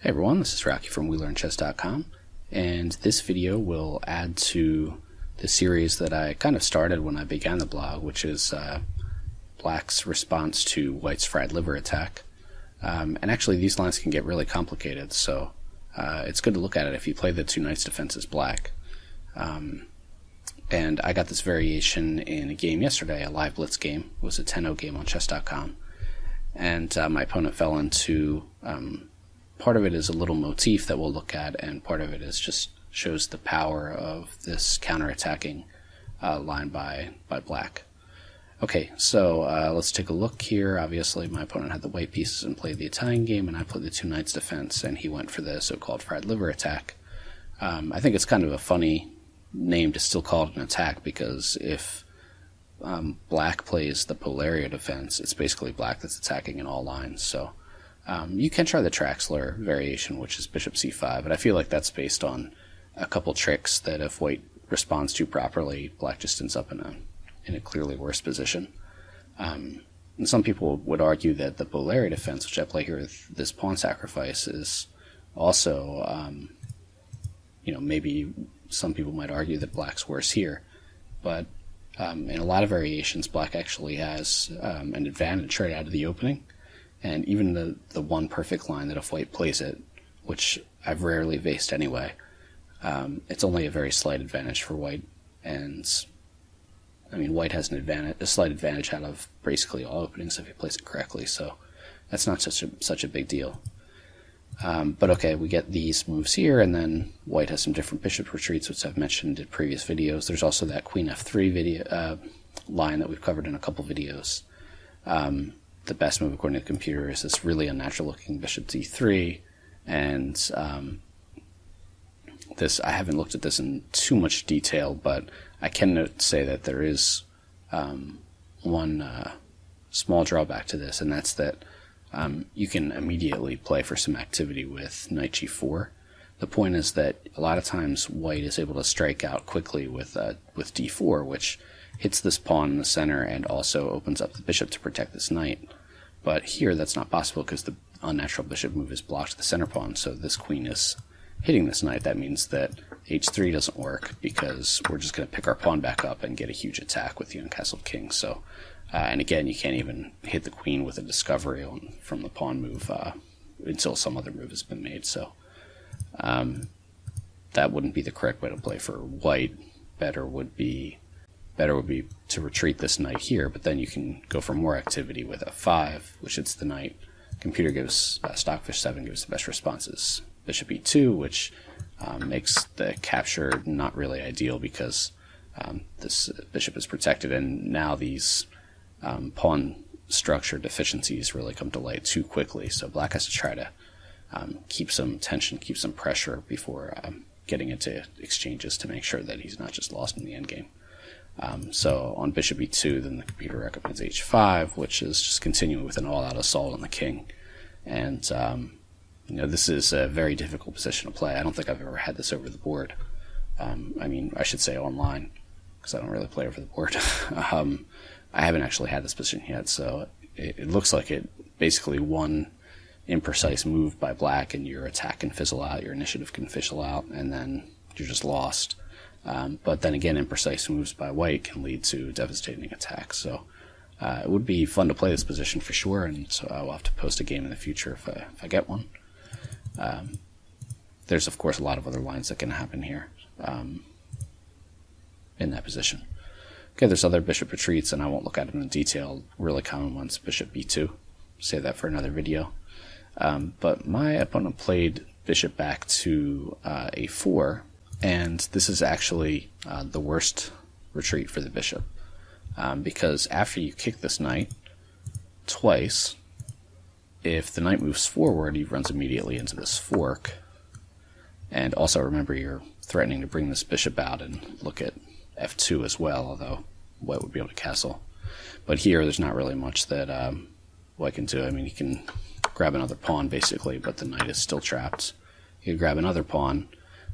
Hey everyone, this is Rocky from WeLearnChess.com, and this video will add to the series that I kind of started when I began the blog, which is Black's response to White's fried liver attack. And actually these lines can get really complicated, so it's good to look at it if you play the two knights defense as Black. And I got this variation in a game yesterday, a live blitz game. It was a 10-0 game on chess.com, and my opponent fell into part of it is a little motif that we'll look at, and part of it is just shows the power of this counterattacking line by Black. Okay, so let's take a look here. Obviously, my opponent had the white pieces and played the Italian game, and I played the two knights defense, and he went for the so-called fried liver attack. I think it's kind of a funny name to still call it an attack, because if Black plays the Polaria defense, it's basically Black that's attacking in all lines. So you can try the Traxler variation, which is bishop c5, but I feel like that's based on a couple tricks that if White responds to properly, Black just ends up in a clearly worse position. And some people would argue that the Polaria defense, which I play here with this pawn sacrifice, is also, maybe some people might argue that Black's worse here. But in a lot of variations, Black actually has an advantage right out of the opening. And even the one perfect line that if White plays it, which I've rarely faced anyway, it's only a very slight advantage for White. And I mean, White has a slight advantage out of basically all openings if he plays it correctly, so that's not such a big deal. But okay, we get these moves here, and then White has some different bishop retreats, which I've mentioned in previous videos. There's also that queen f3 video line that we've covered in a couple videos. The best move according to the computer is this really unnatural looking bishop d3, and I haven't looked at this in too much detail, but I can say that there is one small drawback to this, and that's that you can immediately play for some activity with knight g4. The point is that a lot of times White is able to strike out quickly with d4, which hits this pawn in the center and also opens up the bishop to protect this knight. But here that's not possible because the unnatural bishop move is blocked to the center pawn, so this queen is hitting this knight. That means that h3 doesn't work because we're just going to pick our pawn back up and get a huge attack with the uncastled king. So, and again, you can't even hit the queen with a discovery from the pawn move until some other move has been made. So that wouldn't be the correct way to play for White. Better would be to retreat this knight here, but then you can go for more activity with f5, which hits the knight. Computer gives Stockfish 7 gives the best responses. Bishop e2, which makes the capture not really ideal because this bishop is protected, and now these pawn structure deficiencies really come to light too quickly, so Black has to try to keep some tension, keep some pressure before getting into exchanges to make sure that he's not just lost in the endgame. So on bishop e2, then the computer recommends h5, which is just continuing with an all-out assault on the king. And this is a very difficult position to play. I don't think I've ever had this over the board. I should say online, because I don't really play over the board. I haven't actually had this position yet, so it looks like it basically one imprecise move by Black, and your attack can fizzle out, your initiative can fizzle out, and then you're just lost. But then again, imprecise moves by White can lead to devastating attacks. So it would be fun to play this position for sure, and so I'll have to post a game in the future if I get one. There's of course a lot of other lines that can happen here in that position. Okay, there's other bishop retreats, and I won't look at them in detail. Really common ones, bishop b2. Save that for another video. But my opponent played bishop back to a4, and this is actually the worst retreat for the bishop, because after you kick this knight twice, if the knight moves forward, he runs immediately into this fork. And also remember, you're threatening to bring this bishop out and look at f2 as well, although White would be able to castle. But here, there's not really much that White can do. I mean, he can grab another pawn, basically, but the knight is still trapped. He can grab another pawn,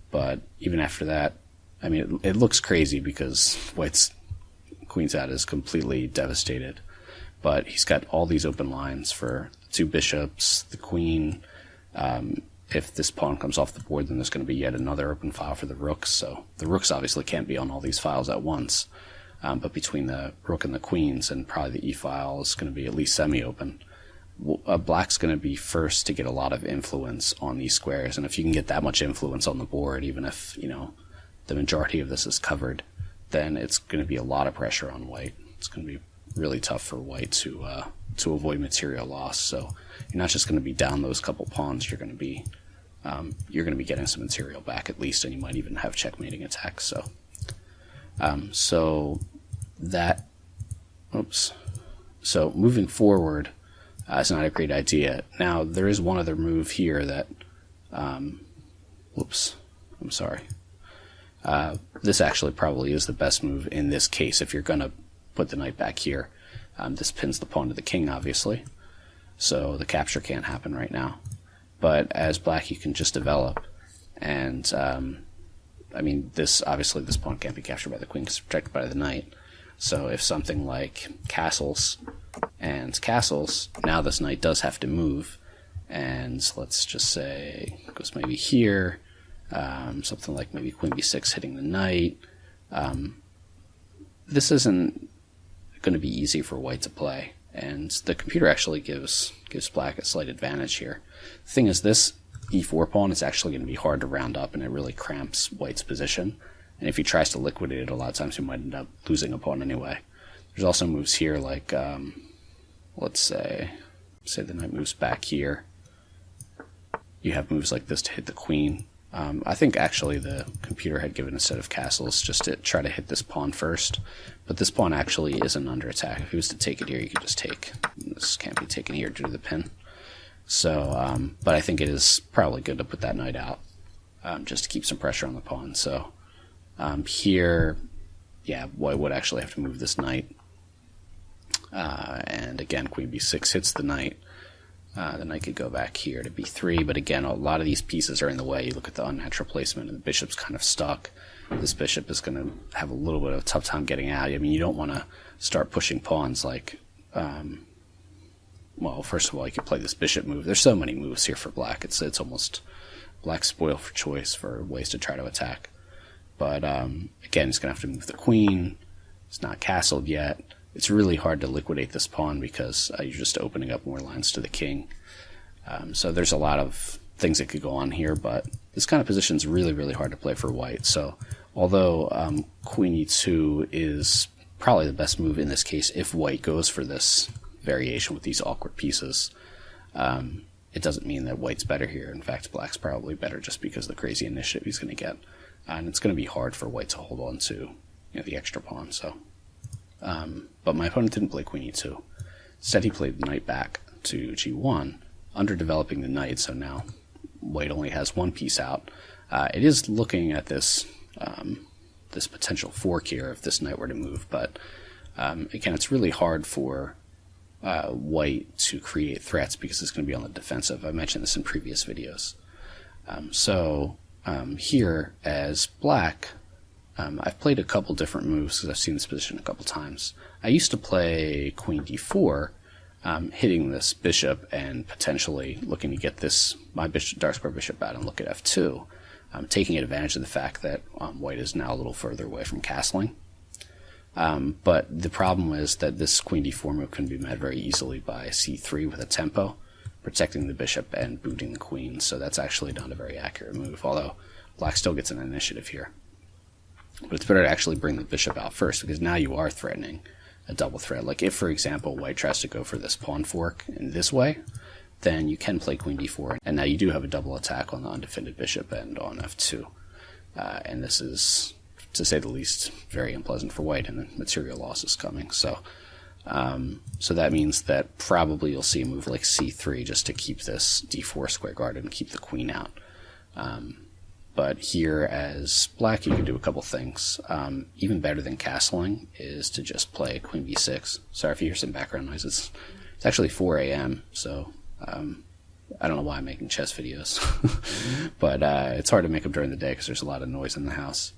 but even after that, I mean, it looks crazy because White's queen's out is completely devastated. But he's got all these open lines for the two bishops, the queen, if this pawn comes off the board, then there's going to be yet another open file for the rooks. So the rooks obviously can't be on all these files at once. But between the rook and the queens, and probably the e-file is going to be at least semi-open, black's going to be first to get a lot of influence on these squares. And if you can get that much influence on the board, even if, the majority of this is covered, then it's going to be a lot of pressure on white. It's going to be really tough for white to avoid material loss. So you're not just going to be down those couple pawns. You're going to be getting some material back at least, and you might even have checkmating attacks. So moving forward is not a great idea. Now there is one other move here that, this actually probably is the best move in this case if you're going to put the knight back here. This pins the pawn to the king, obviously, so the capture can't happen right now. But as black, you can just develop, and this pawn can't be captured by the queen because it's protected by the knight. So if something like castles and castles, now this knight does have to move, and let's just say it goes maybe here, something like maybe queen b6 hitting the knight. This isn't going to be easy for white to play, and the computer actually gives black a slight advantage here. The thing is, this e4 pawn is actually going to be hard to round up, and it really cramps white's position. And if he tries to liquidate it, a lot of times he might end up losing a pawn anyway. There's also moves here like, let's say the knight moves back here. You have moves like this to hit the queen. I think actually the computer had given a set of castles just to try to hit this pawn first, but this pawn actually isn't under attack. If he was to take it here, you could just take. This can't be taken here due to the pin. So, but I think it is probably good to put that knight out, just to keep some pressure on the pawn. So here, white would actually have to move this knight, and again, queen b6 hits the knight. The knight could go back here to b3, but again, a lot of these pieces are in the way. You look at the unnatural placement, and the bishop's kind of stuck. This bishop is going to have a little bit of a tough time getting out. I mean, you don't want to start pushing pawns like, first of all, you could play this bishop move. There's so many moves here for black. It's almost black's spoiled for choice for ways to try to attack. But again, he's going to have to move the queen. It's not castled yet. It's really hard to liquidate this pawn because you're just opening up more lines to the king. So there's a lot of things that could go on here, but this kind of position is really, really hard to play for white. So although queen e2 is probably the best move in this case if white goes for this variation with these awkward pieces, it doesn't mean that white's better here. In fact, black's probably better just because of the crazy initiative he's going to get. And it's going to be hard for white to hold on to the extra pawn. So. But my opponent didn't play queen e2. Instead, he played the knight back to g1, underdeveloping the knight, so now white only has one piece out. It is looking at this this potential fork here if this knight were to move, but again, it's really hard for white to create threats because it's going to be on the defensive. I mentioned this in previous videos. Here, as black, I've played a couple different moves because I've seen this position a couple times. I used to play queen d4, hitting this bishop and potentially looking to get my dark square bishop out and look at f2, taking advantage of the fact that white is now a little further away from castling. But the problem is that this queen d4 move can be met very easily by c3 with a tempo, protecting the bishop and booting the queen, so that's actually not a very accurate move, although black still gets an initiative here. But it's better to actually bring the bishop out first, because now you are threatening a double threat. Like if, for example, white tries to go for this pawn fork in this way, then you can play queen d4, and now you do have a double attack on the undefended bishop and on f2. And this is, to say the least, very unpleasant for white, and the material loss is coming. So that means that probably you'll see a move like c3 just to keep this d4 square guarded and keep the queen out. But here, as black, you can do a couple things. Even better than castling is to just play queen b6. Sorry if you hear some background noise. It's actually 4 a.m., so I don't know why I'm making chess videos. But it's hard to make them during the day because there's a lot of noise in the house.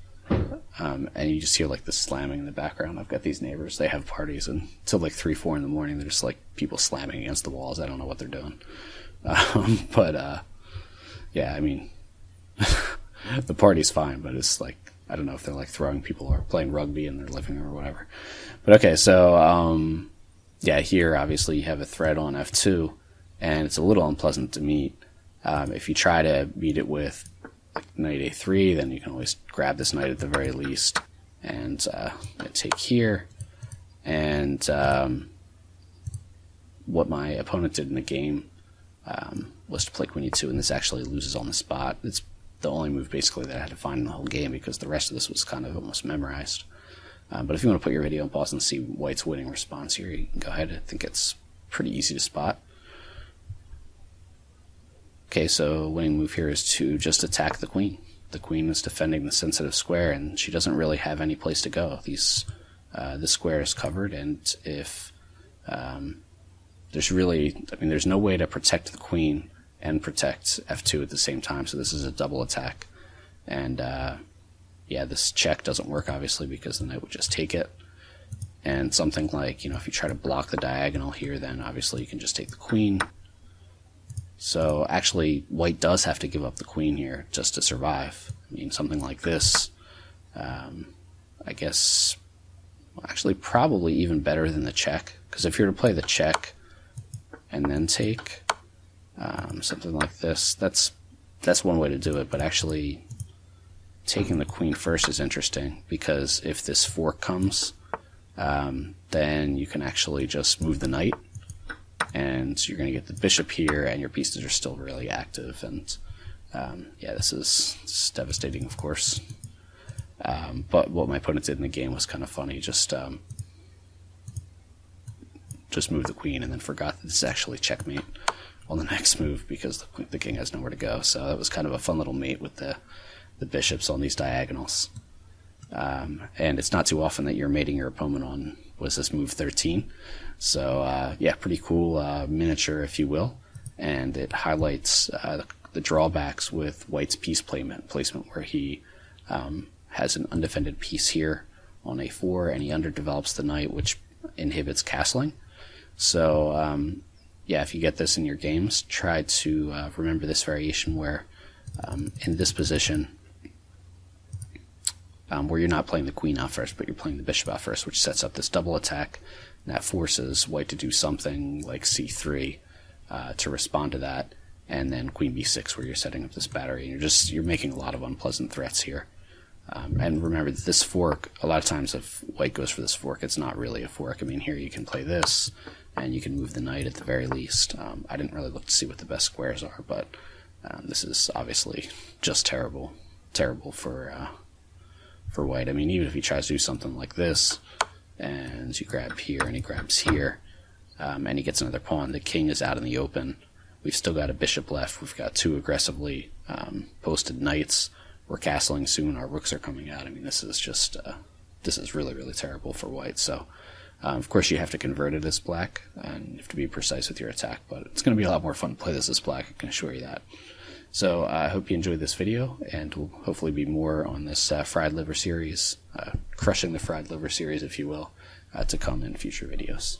And you just hear like the slamming in the background. I've got these neighbors. They have parties until like 3, 4 in the morning. They're just like people slamming against the walls. I don't know what they're doing. yeah, I mean, the party's fine, but it's like, I don't know if they're like throwing people or playing rugby in their living room or whatever. But okay, so yeah, here obviously you have a threat on f2, and it's a little unpleasant to meet. If you try to meet it with knight a3, then you can always grab this knight at the very least and take here. And what my opponent did in the game was to play queen e2, and this actually loses on the spot. It's the only move basically that I had to find in the whole game because the rest of this was kind of almost memorized. But if you want to put your video on pause and see white's winning response here, you can go ahead. I think it's pretty easy to spot. Okay, so winning move here is to just attack the queen. The queen is defending the sensitive square, and she doesn't really have any place to go. This square is covered, and if there's no way to protect the queen and protect f2 at the same time, so this is a double attack. And yeah, this check doesn't work obviously because the knight would just take it. And something like, if you try to block the diagonal here, then obviously you can just take the queen. So actually, white does have to give up the queen here just to survive. I mean, something like this, I guess, actually probably even better than the check, because if you're to play the check and then take something like this, that's one way to do it. But actually, taking the queen first is interesting, because if this fork comes, then you can actually just move the knight, and you're going to get the bishop here, and your pieces are still really active. And yeah, this is devastating, of course. But what my opponent did in the game was kind of funny. Just moved the queen and then forgot that this is actually checkmate on the next move because the king has nowhere to go. So that was kind of a fun little mate with the bishops on these diagonals. And it's not too often that you're mating your opponent on, was this move 13? So yeah, pretty cool miniature, if you will. And it highlights the drawbacks with white's piece placement where he has an undefended piece here on a4, and he underdevelops the knight, which inhibits castling. So yeah, if you get this in your games, try to remember this variation where in this position, where you're not playing the queen out first, but you're playing the bishop out first, which sets up this double attack, and that forces white to do something like c3 to respond to that, and then queen b6, where you're setting up this battery, and you're making a lot of unpleasant threats here. And remember that this fork, a lot of times if white goes for this fork, it's not really a fork. I mean, here you can play this, and you can move the knight at the very least. I didn't really look to see what the best squares are, but this is obviously just terrible for white. I mean, even if he tries to do something like this, and you grab here, and he grabs here, and he gets another pawn, the king is out in the open. We've still got a bishop left. We've got two aggressively posted knights. We're castling soon. Our rooks are coming out. I mean, this is just this is really, really terrible for white. So, of course, you have to convert it as black, and you have to be precise with your attack. But it's going to be a lot more fun to play this as black, I can assure you that. So I hope you enjoyed this video, and will hopefully be more on this fried liver series, crushing the fried liver series, if you will, to come in future videos.